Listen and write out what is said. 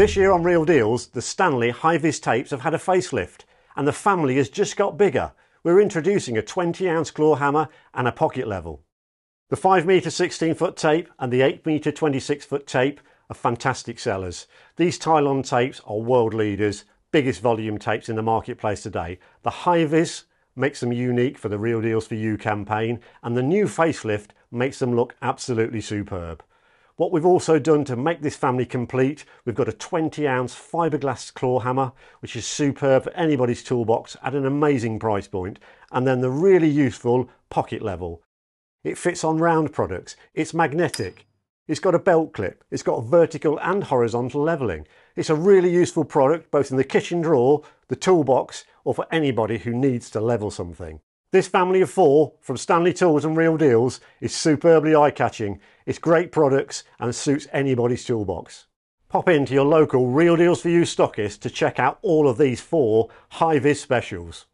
This year on Real Deals, the Stanley Hi-Vis tapes have had a facelift and the family has just got bigger. We're introducing a 20-ounce claw hammer and a pocket level. The 5m 16-foot tape and the 8m 26-foot tape are fantastic sellers. These Tylon tapes are world leaders, biggest volume tapes in the marketplace today. The Hi-Vis makes them unique for the Real Deals for You campaign, and the new facelift makes them look absolutely superb. What we've also done to make this family complete, we've got a 20-ounce fibreglass claw hammer, which is superb for anybody's toolbox at an amazing price point, and then the really useful pocket level. It fits on round products, it's magnetic, it's got a belt clip, it's got vertical and horizontal levelling. It's a really useful product both in the kitchen drawer, the toolbox, or for anybody who needs to level something. This family of 4 from Stanley Tools and Real Deals is superbly eye-catching. It's great products and suits anybody's toolbox. Pop into your local Real Deals for You stockist to check out all of these 4 Hi-Vis specials.